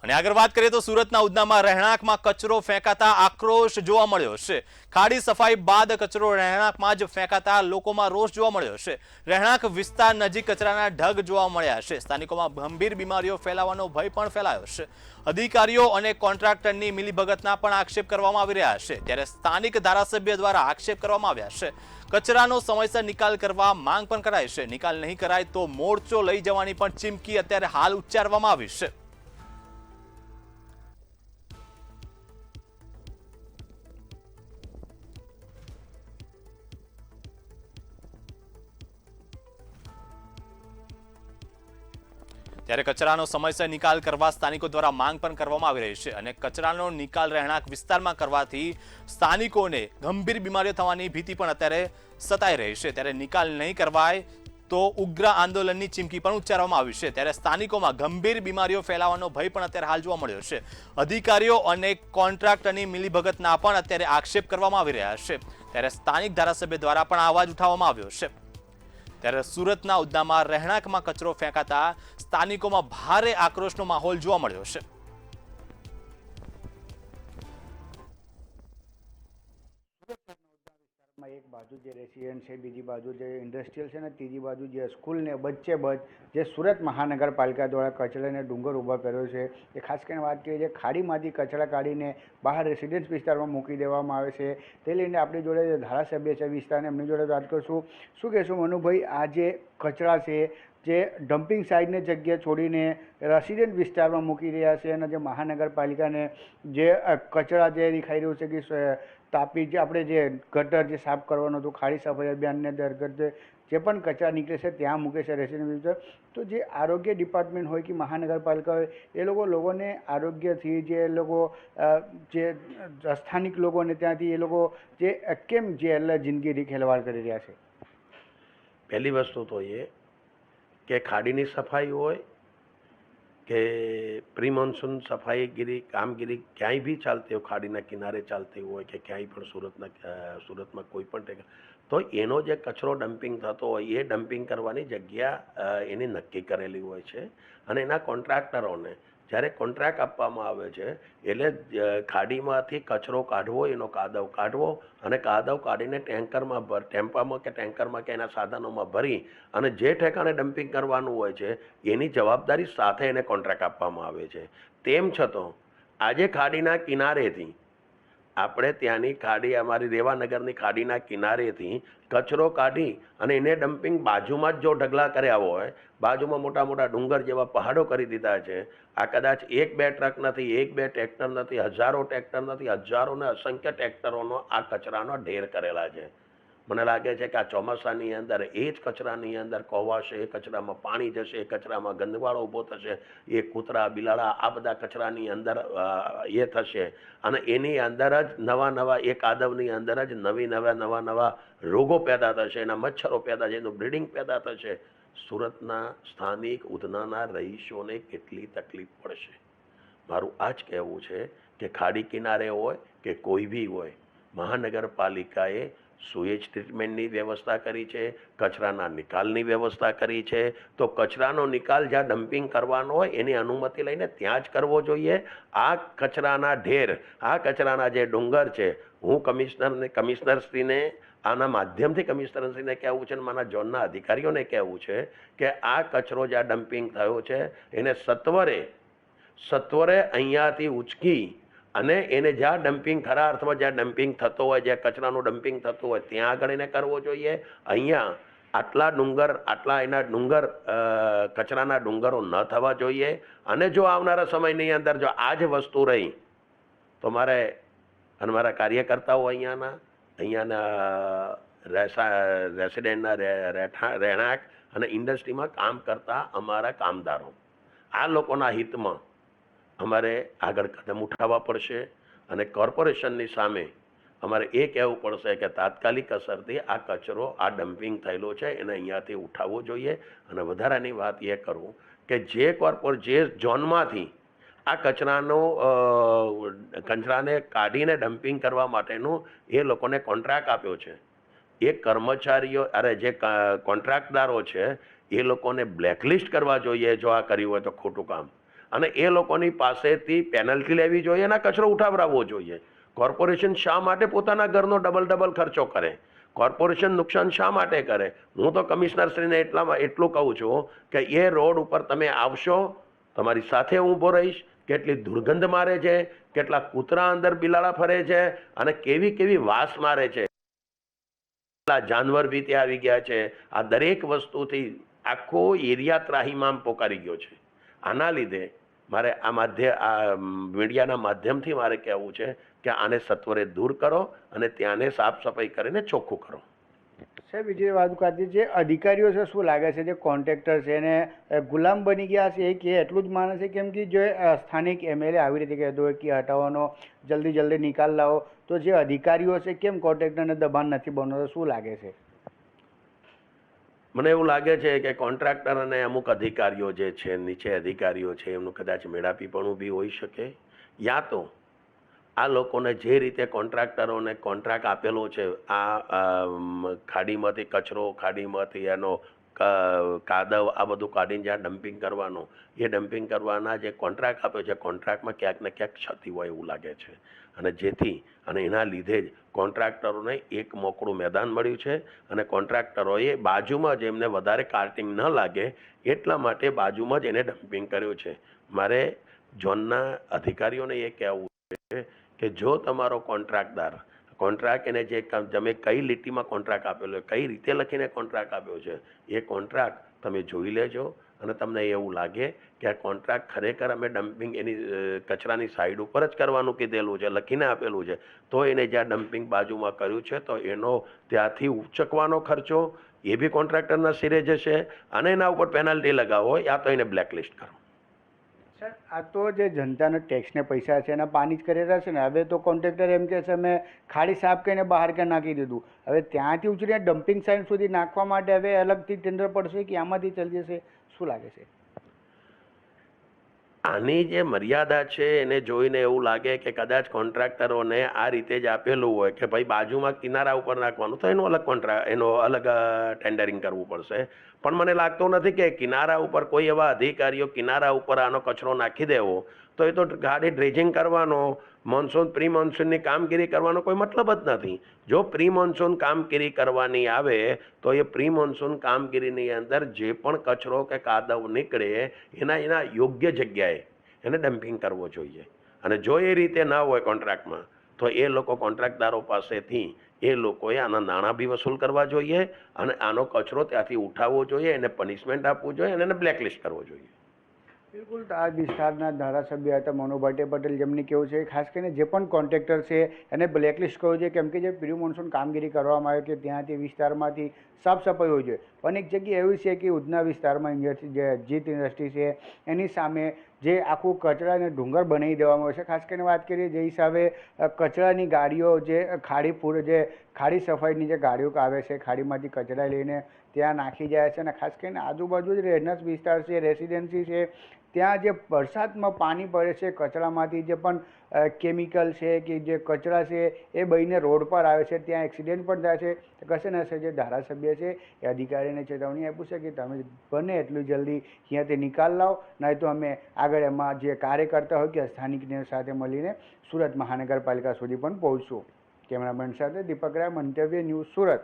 અને આગળ વાત કરીએ તો સુરતના ઉધનામાં રહેણાંકમાં કચરો ફેંકાતા આક્રોશ જોવા મળ્યો છે। ખાડી સફાઈ બાદ કચરો રહેણાંકમાં જ ફેંકાતા લોકોમાં રોષ જોવા મળ્યો છે। રહેણાંક વિસ્તાર નજીક કચરાના ઢગ જોવા મળ્યા છે। સ્થાનિકોમાં ગંભીર બીમારીઓ ફેલાવાનો ભય પણ ફેલાયો છે। અધિકારીઓ અને કોન્ટ્રાક્ટરની મિલીભગતના પણ આક્ષેપ કરવામાં આવી રહ્યા છે। ત્યારે સ્થાનિક ધારાસભ્ય દ્વારા આક્ષેપ કરવામાં આવ્યા છે। કચરાનો સમયસર નિકાલ કરવા માંગ પણ કરાઈ છે। નિકાલ નહીં કરાય તો મોરચો લઈ જવાની પણ ચીમકી અત્યારે હાલ ઉચ્ચારવામાં આવી છે। ત્યારે કચરાનો સમયસર નિકાલ કરવા સ્થાનિકો દ્વારા માંગ પણ કરવામાં આવી રહી છે અને કચરાનો નિકાલ રહેણાંક વિસ્તારમાં કરવાથી સ્થાનિકોને ગંભીર બીમારીઓ થવાની ભીતિ પણ અત્યારે સતાઈ રહી છે। ત્યારે નિકાલ નહીં કરવાય તો ઉગ્ર આંદોલનની ચીમકી પણ ઉચ્ચારવામાં આવી છે। ત્યારે સ્થાનિકોમાં ગંભીર બીમારીઓ ફેલાવાનો ભય પણ અત્યારે હાલ જોવા મળ્યો છે। અધિકારીઓ અને કોન્ટ્રાક્ટરની મિલીભગતના પણ અત્યારે આક્ષેપ કરવામાં આવી રહ્યા છે। ત્યારે સ્થાનિક ધારાસભ્ય દ્વારા પણ અવાજ ઉઠાવવામાં આવ્યો છે। ત્યારે સુરતના ઉધનામાં રહેણાંકમાં કચરો ફેંકાતા સ્થાનિકોમાં ભારે આક્રોશનો માહોલ જોવા મળ્યો છે। એક બાજુ જે રેસિડેન્ટ છે, બીજી બાજુ જે ઇન્ડસ્ટ્રીયલ છે ને ત્રીજી બાજુ જે સ્કૂલ ને વચ્ચે જે સુરત મહાનગરપાલિકા દ્વારા કચરાને ડુંગર ઊભા કર્યો છે। એ ખાસ કરીને વાત કરીએ જે ખાડીમાંથી કચરા કાઢીને બહાર રેસિડેન્સ વિસ્તારમાં મૂકી દેવામાં આવે છે। તે લઈને આપણી જોડે જે ધારાસભ્ય છે વિસ્તારને એમની જોડે વાત કરશું। શું કહેશું મનુભાઈ, આ જે કચરા છે જે ડમ્પિંગ સાઇટને જગ્યા છોડીને રેસિડેન્ટ વિસ્તારમાં મૂકી રહ્યા છે અને જે મહાનગરપાલિકાને જે કચરા જે દેખાઈ રહ્યું છે કે તાપી જે આપણે જે ગટર જે સાફ કરવાનું હતું ખાડી સફાઈ અભિયાનની અંતર્ગત જે પણ કચરા નીકળે છે ત્યાં મૂકે છે રેસિડેન્ટ વિસ્તાર, તો જે આરોગ્ય ડિપાર્ટમેન્ટ હોય કે મહાનગરપાલિકા હોય એ લોકોને આરોગ્યથી જે લોકો જે સ્થાનિક લોકોને ત્યાંથી એ લોકો જે કેમ જે જિંદગીથી ખેલવાડ કરી રહ્યા છે? પહેલી વસ્તુ તો એ કે ખાડીની સફાઈ હોય કે પ્રી મોન્સૂન સફાઈગીરી કામગીરી ક્યાંય બી ચાલતી હોય, ખાડીના કિનારે ચાલતી હોય કે ક્યાંય પણ સુરતમાં કોઈ પણ તો એનો જે કચરો ડમ્પિંગ થતો હોય એ ડમ્પિંગ કરવાની જગ્યા એની નક્કી કરેલી હોય છે અને એના કોન્ટ્રાક્ટરોને જ્યારે કોન્ટ્રાક્ટ આપવામાં આવે છે એટલે ખાડીમાંથી કચરો કાઢવો, એનો કાદવ કાઢવો અને કાદવ કાઢીને ટેમ્પામાં કે ટેન્કરમાં કે એના સાધનોમાં ભરી અને જે ઠેકાણે ડમ્પિંગ કરવાનું હોય છે એની જવાબદારી સાથે એને કોન્ટ્રાક્ટ આપવામાં આવે છે। તેમ છતાં આજે ખાડીના કિનારેથી આપણે ત્યાંની ખાડી અમારી રેવાનગરની ખાડીના કિનારેથી કચરો કાઢી અને એને ડમ્પિંગ બાજુમાં જ જો ઢગલા કર્યા હોય, બાજુમાં મોટા મોટા ડુંગર જેવા પહાડો કરી દીધા છે। આ કદાચ એક બે ટ્રક નથી, એક બે ટ્રેક્ટર નથી, હજારો ટ્રેક્ટર નથી, હજારો ને અસંખ્ય ટ્રેક્ટરોનો આ કચરાનો ઢેર કરેલા છે। મને લાગે છે કે આ ચોમાસાની અંદર એ જ કચરાની અંદર કોવાશે, એ કચરામાં પાણી જશે, એ કચરામાં ગંદવાળો ઊભો થશે, એ કૂતરા બિલાડા આ બધા કચરાની અંદર એ થશે અને એની અંદર જ નવા એ કાદવની અંદર જ નવા રોગો પેદા થશે, એના મચ્છરો પેદા થશે, એનું બ્રીડિંગ પેદા થશે। સુરતના સ્થાનિક ઉધનાના રહીશોને કેટલી તકલીફ પડશે। મારું આ જ કહેવું છે કે ખાડી કિનારે હોય કે કોઈ બી હોય, મહાનગરપાલિકાએ સુએજ ટ્રીટમેન્ટની વ્યવસ્થા કરી છે, કચરાના નિકાલની વ્યવસ્થા કરી છે, તો કચરાનો નિકાલ જ્યાં ડમ્પિંગ કરવાનો હોય એની અનુમતિ લઈને ત્યાં જ કરવો જોઈએ। આ કચરાના ઢેર, આ કચરાના જે ડુંગર છે, હું કમિશનરશ્રીને આના માધ્યમથી કમિશનરશ્રીને કહેવું છે અને મારા ઝોનના અધિકારીઓને કહેવું છે કે આ કચરો જ્યાં ડમ્પિંગ થયો છે એને સત્વરે અહીંયાથી ઉચકી અને એને જ્યાં ડમ્પિંગ ખરા અર્થમાં જ્યાં ડમ્પિંગ થતો હોય, જ્યાં કચરાનું ડમ્પિંગ થતું હોય ત્યાં આગળ એને કરવો જોઈએ। અહીંયા આટલા એના ડુંગર કચરાના ડુંગરો ન થવા જોઈએ અને જો આવનારા સમયની અંદર જો આ જ વસ્તુ રહી તો મારા કાર્યકર્તાઓ અહીંયાના રેસિડેન્ટના રહેણાંક અને ઇન્ડસ્ટ્રીમાં કામ કરતા અમારા કામદારો, આ લોકોના હિતમાં અમારે આગળ કદમ ઉઠાવવા પડશે અને કોર્પોરેશનની સામે અમારે એ કહેવું પડશે કે તાત્કાલિક અસરથી આ કચરો આ ડમ્પિંગ થયેલો છે એને અહીંયાથી ઉઠાવવો જોઈએ। અને વધારાની વાત એ કરું કે જે ઝોનમાંથી આ કચરાને કાઢીને ડમ્પિંગ કરવા માટેનું એ લોકોને કોન્ટ્રાક્ટ આપ્યો છે, એ કર્મચારીઓ જે કોન્ટ્રાક્ટદારો છે એ લોકોને બ્લેકલિસ્ટ કરવા જોઈએ જો આ કર્યું હોય તો ખોટું કામ। અને એ લોકોની પાસેથી પેનલ્ટી લેવી જોઈએ અને આ કચરો ઉઠાવરાવવો જોઈએ. કોર્પોરેશન શા માટે પોતાના ઘરનો ડબલ ખર્ચો કરે? કોર્પોરેશન નુકસાન શા માટે કરે? હું તો કમિશનરશ્રીને એટલું કહું છું કે એ રોડ ઉપર તમે આવશો, તમારી સાથે હું ઊભો રહીશ, કેટલી દુર્ગંધ મારે છે, કેટલા કૂતરા અંદર બિલાડા ફરે છે અને કેવી વાસ મારે છે, જાનવર બી ત્યાં આવી ગયા છે. આ દરેક વસ્તુથી આખો એરિયા ત્રાહિમામ પોકારી ગયો છે. આના લીધે મારે આ મીડિયાના માધ્યમથી મારે કહેવું છે કે આને સત્વરે દૂર કરો અને ત્યાંને સાફ સફાઈ કરીને ચોખ્ખું કરો. સાહેબ, બીજી વાત કરતી જે અધિકારીઓ છે, શું લાગે છે જે કોન્ટ્રાક્ટર છે એને ગુલામ બની ગયા છે એ કે એટલું જ માને છે? કેમ કે જો સ્થાનિક એમએલએ આવી રીતે કહેતો હોય કે હટાવવાનો જલ્દી નિકાલ લાવો, તો જે અધિકારીઓ છે કેમ કોન્ટ્રાક્ટરને દબાણ નથી બનાવતો? શું લાગે છે? મને એવું લાગે છે કે કોન્ટ્રાક્ટર અને અમુક અધિકારીઓ જે છે, નીચે અધિકારીઓ છે, એમનું કદાચ મેળાપીપણું બી હોઈ શકે, યા તો આ લોકોને જે રીતે કોન્ટ્રાક્ટરોને કોન્ટ્રાક્ટ આપેલો છે આ ખાડીમાંથી કચરો, ખાડીમાંથી એનો કાદવ આ બધું કાઢીને જ્યાં ડમ્પિંગ કરવાનું, એ ડમ્પિંગ કરવાના જે કોન્ટ્રાક્ટ આપ્યો છે, કોન્ટ્રાક્ટમાં ક્યાંક ને ક્યાંક ક્ષતિ હોય એવું લાગે છે. અને એના લીધે જ કોન્ટ્રાક્ટરોને એક મોકળું મેદાન મળ્યું છે અને કોન્ટ્રાક્ટરોએ બાજુમાં જ એમને વધારે કાર્ટિંગ ન લાગે એટલા માટે બાજુમાં જ એને ડમ્પિંગ કર્યું છે. મારે ઝોનના અધિકારીઓને એ કહેવું છે કે જો તમારો કોન્ટ્રાક્ટ એને જે તમે કઈ લીટીમાં કોન્ટ્રાક્ટ આપેલો, કઈ રીતે લખીને કોન્ટ્રાક્ટ આપ્યો છે, એ કોન્ટ્રાક્ટ તમે જોઈ લેજો અને તમને એવું લાગે કે આ કોન્ટ્રાક્ટ ખરેખર અમે ડમ્પિંગ એની કચરાની સાઈડ ઉપર જ કરવાનું કીધેલું છે, લખીને આપેલું છે, તો એને જ્યાં ડમ્પિંગ બાજુમાં કર્યું છે તો એનો ત્યાંથી ઉચકવાનો ખર્ચો એ બી કોન્ટ્રાક્ટરના સિરે જશે અને એના ઉપર પેનલ્ટી લગાવો યા તો એને બ્લેકલિસ્ટ કરો. સર, આ તો જે જનતાના ટેક્સને પૈસા છે એના પાણી જ કરી રહ્યા છે ને. હવે તો કોન્ટ્રાક્ટર એમ કહે છે અમે ખાડી સાફ કરીને બહાર કે નાખી દીધું, હવે ત્યાંથી ઉછરીને ડમ્પિંગ સાઇટ સુધી નાખવા માટે હવે અલગથી ટેન્ડર પડશે કે આમાંથી ચાલી જશે? શું લાગે છે? આની જે મર્યાદા છે એને જોઈને એવું લાગે કે કદાચ કોન્ટ્રાક્ટરોને આ રીતે જ આપેલું હોય કે ભાઈ બાજુમાં કિનારા ઉપર નાખવાનું, તો એનું અલગ ટેન્ડરિંગ કરવું પડશે. પણ મને લાગતું નથી કે કિનારા ઉપર કોઈ એવા અધિકારીઓ કિનારા ઉપર આનો કચરો નાખી દેવો, તો એ તો ગાડી ડ્રેજિંગ કરવાનો, પ્રી મોન્સૂનની કામગીરી કરવાનો કોઈ મતલબ જ નથી. જો પ્રી મોન્સૂન કામગીરી કરવાની આવે તો એ પ્રી મોન્સૂન કામગીરીની અંદર જે પણ કચરો કે કાદવ નીકળે એના યોગ્ય જગ્યાએ એને ડમ્પિંગ કરવો જોઈએ. અને જો એ રીતે ના હોય કોન્ટ્રાક્ટમાં, તો એ લોકો કોન્ટ્રાક્ટદારો પાસેથી એ લોકોએ આના નાણાં બી વસૂલ કરવા જોઈએ અને આનો કચરો ત્યાંથી ઉઠાવવો જોઈએ, એને પનિશમેન્ટ આપવું જોઈએ અને એને બ્લેકલિસ્ટ કરવો જોઈએ. બિલકુલ, આ વિસ્તારના ધારાસભ્ય હતા મનોભાઈ પટેલ, જેમને કેવું છે ખાસ કરીને જે પણ કોન્ટ્રાક્ટર છે એને બ્લેકલિસ્ટ કરવું જોઈએ. કેમ કે જે પ્રી મોન્સૂન કામગીરી કરવામાં આવે કે ત્યાંથી વિસ્તારમાંથી સાફ સફાઈ હોવી જોઈએ. પણ એક જગ્યા એવી છે કે ઉધના વિસ્તારમાં જે જીત ઇન્ડસ્ટ્રી છે એની સામે જે આખું કચરાને ડુંગર બનાવી દેવામાં આવે છે. ખાસ કરીને વાત કરીએ જે હિસાબે કચરાની ગાડીઓ જે ખાડી સફાઈની જે ગાડીઓ આવે છે ખાડીમાંથી કચરા લઈને ત્યાં નાખી જાય છે. અને ખાસ કરીને આજુબાજુ જે રહેણાંક વિસ્તાર છે, રેસિડેન્સી છે, ત્યાં જે વરસાદમાં પાણી પડે છે કચરામાંથી જે પણ કેમિકલ છે કે જે કચરા છે એ બહીને રોડ પર આવે છે, ત્યાં એક્સિડન્ટ પણ થાય છે. કશે ને કશે જે ધારાસભ્ય છે એ અધિકારીને ચેતવણી આપ્યું છે કે તમે બને એટલું જલ્દી અહીંયાથી નિકાલ લાવો, નહીં તો અમે આગળ એમાં જે કાર્યકર્તા હોય કે સ્થાનિકને સાથે મળીને સુરત મહાનગરપાલિકા સુધી પણ પહોંચશું. કેમેરામેન સાથે દીપક રાય, મંતવ્ય ન્યૂઝ, સુરત.